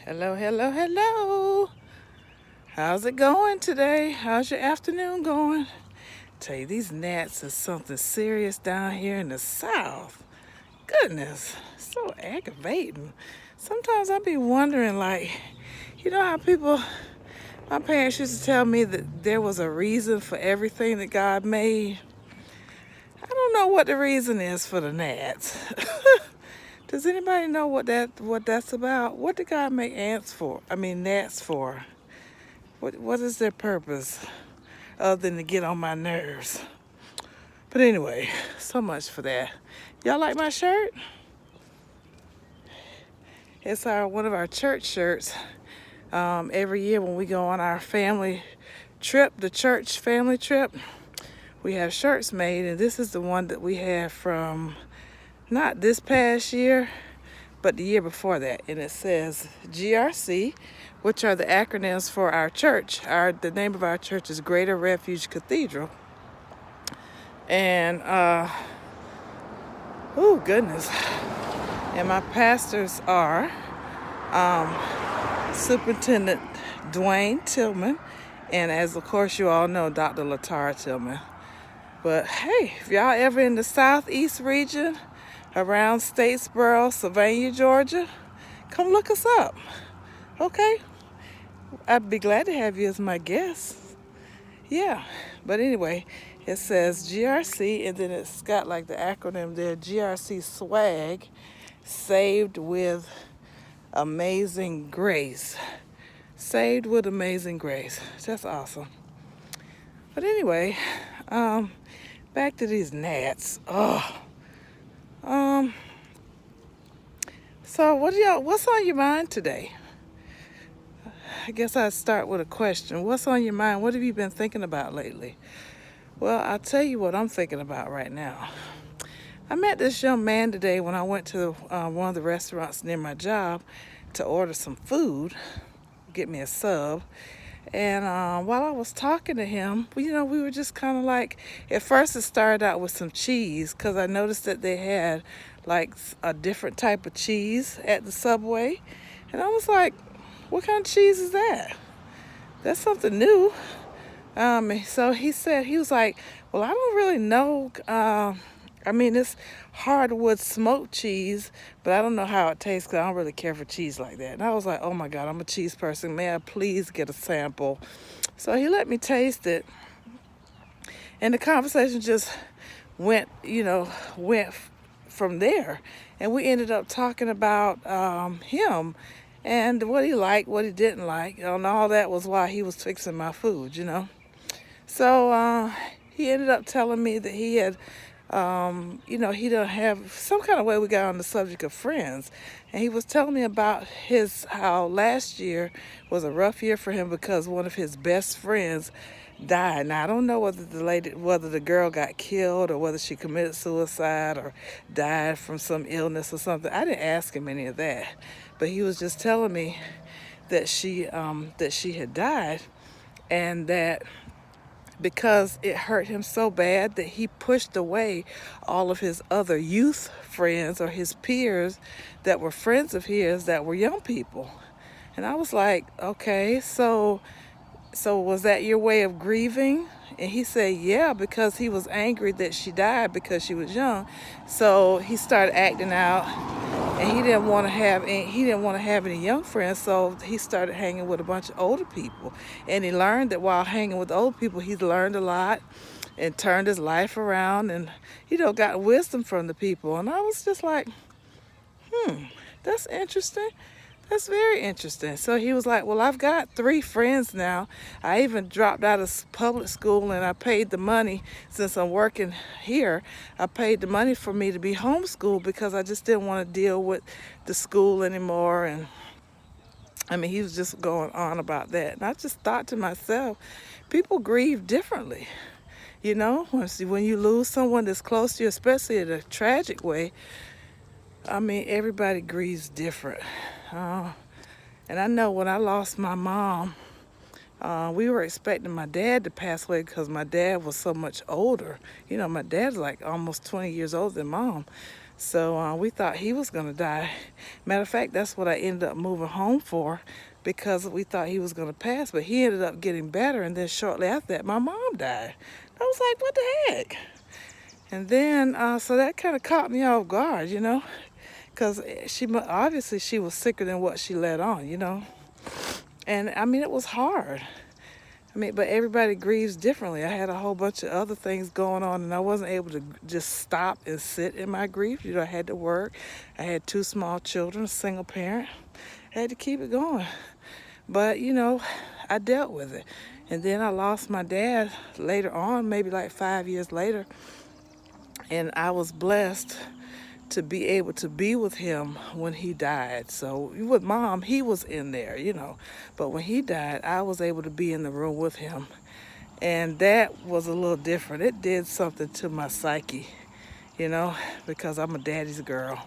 Hello, hello, hello. How's it going today? How's your afternoon going? Tell you, these gnats are something serious down here in the south. Goodness, so aggravating. Sometimes I be wondering, like, you know how people, my parents used to tell me that there was a reason for everything that God made. I don't know what the reason is for the gnats. Does anybody know what that's about? What did God make ants for? I mean, gnats for? What is their purpose other than to get on my nerves? But anyway, so much for that. Y'all like my shirt? It's one of our church shirts. Every year when we go on our family trip, the church family trip, we have shirts made, and this is the one that we have from not this past year, but the year before that. And it says GRC, which are the acronyms for our church. The name of our church is Greater Refuge Cathedral. And oh goodness. And my pastors are Superintendent Dwayne Tillman, and as of course you all know, Dr. Latara Tillman. But hey, if y'all ever in the southeast region, around Statesboro, Sylvania, Georgia, come look us up. Okay? I'd be glad to have you as my guest. Yeah. But anyway, it says GRC, and then it's got like the acronym there, GRC swag, saved with amazing grace. Saved with amazing grace. That's awesome. But anyway, back to these gnats. So what's on your mind today? I guess I'd start with a question. What's on your mind? What have you been thinking about lately? Well, I'll tell you what I'm thinking about right now. I met this young man today when I went to one of the restaurants near my job to order some food, get me a sub. And while I was talking to him, we were just kind of like, at first it started out with some cheese because I noticed that they had like a different type of cheese at the Subway. And I was like, what kind of cheese is that? That's something new. So he was like, well, I don't really know. It's hardwood smoked cheese, but I don't know how it tastes because I don't really care for cheese like that. And I was like, oh my God, I'm a cheese person. May I please get a sample? So he let me taste it. And the conversation just went from there. And we ended up talking about him and what he liked, what he didn't like. And all that was why he was fixing my food. So he ended up telling me that he had, he don't have some kind of way we got on the subject of friends. And he was telling me about how last year was a rough year for him because one of his best friends died. Now, I don't know whether the girl got killed or whether she committed suicide or died from some illness or something. I didn't ask him any of that. But he was just telling me that she had died, and that because it hurt him so bad that he pushed away all of his other youth friends or his peers that were friends of his that were young people. And I was like, okay, so was that your way of grieving? And he said, yeah, because he was angry that she died because she was young. So he started acting out, and he didn't want to have any young friends. So he started hanging with a bunch of older people. And he learned that while hanging with old people, he learned a lot and turned his life around and, got wisdom from the people. And I was just like, that's interesting. That's very interesting. So he was like, well, I've got 3 friends now. I even dropped out of public school and I paid the money since I'm working here. I paid the money for me to be homeschooled because I just didn't want to deal with the school anymore. And he was just going on about that. And I just thought to myself, people grieve differently. When you lose someone that's close to you, especially in a tragic way, everybody grieves different. And I know when I lost my mom, we were expecting my dad to pass away because my dad was so much older. My dad's like almost 20 years older than mom. So we thought he was going to die. Matter of fact, that's what I ended up moving home for, because we thought he was going to pass, but he ended up getting better. And then shortly after that, my mom died. I was like, what the heck? And then, so that kind of caught me off guard, you know, because obviously she was sicker than what she let on, you know. And I mean, it was hard. I mean, but everybody grieves differently. I had a whole bunch of other things going on, and I wasn't able to just stop and sit in my grief. You know, I had to work. I had 2 small children, a single parent. I had to keep it going. But, you know, I dealt with it. And then I lost my dad later on, maybe like 5 years later. And I was blessed to be able to be with him when he died. So with Mom, he was in there, you know. But when he died, I was able to be in the room with him. And that was a little different. It did something to my psyche, you know, because I'm a daddy's girl.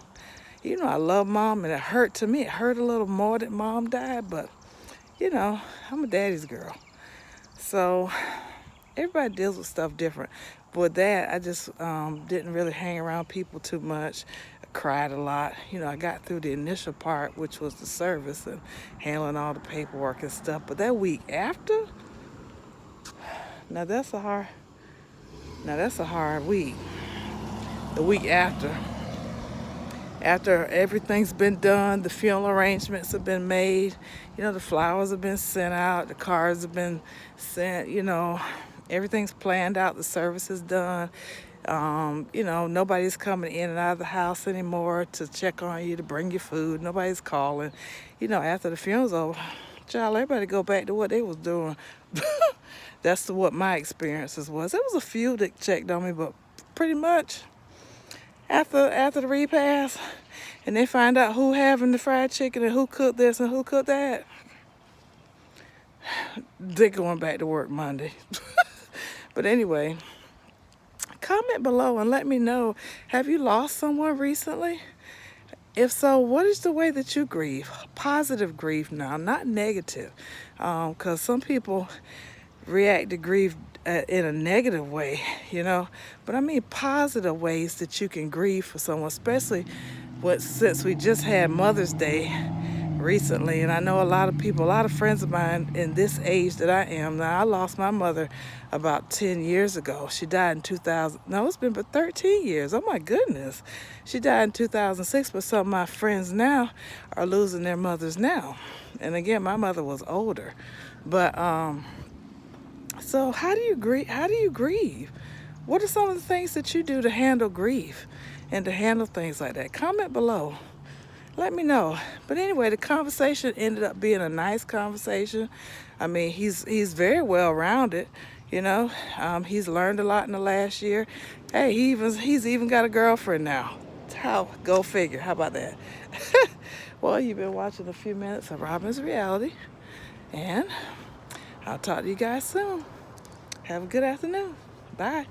You know, I love Mom, and it hurt to me. It hurt a little more that Mom died, but, you know, I'm a daddy's girl. So everybody deals with stuff different. With that, I just didn't really hang around people too much. I cried a lot. You know, I got through the initial part, which was the service and handling all the paperwork and stuff. But that week after, now that's a hard week. The week after everything's been done, the funeral arrangements have been made, you know, the flowers have been sent out, the cards have been sent, you know, everything's planned out, the service is done. You know, nobody's coming in and out of the house anymore to check on you, to bring you food. Nobody's calling. You know, after the funeral's over, child, everybody go back to what they was doing. That's what my experiences was. There was a few that checked on me, but pretty much after the repast, and they find out who having the fried chicken and who cooked this and who cooked that, they're going back to work Monday. But anyway, comment below and let me know, have you lost someone recently? If so, what is the way that you grieve? Positive grief now, not negative. Because some people react to grief in a negative way, you know. But I mean positive ways that you can grieve for someone, especially since we just had Mother's Day recently. And I know a lot of friends of mine in this age that I am now. I lost my mother about 10 years ago. She died in 2000. No, it's been but 13 years. Oh my goodness. She died in 2006, but some of my friends now are losing their mothers now. And again, my mother was older. But so how do you grieve? What are some of the things that you do to handle grief and to handle things like that? Comment below. Let me know. But anyway, the conversation ended up being a nice conversation. I mean, he's very well-rounded, you know. He's learned a lot in the last year. Hey, he's even got a girlfriend now. Go figure. How about that? Well, you've been watching a few minutes of Robin's Reality, and I'll talk to you guys soon. Have a good afternoon. Bye.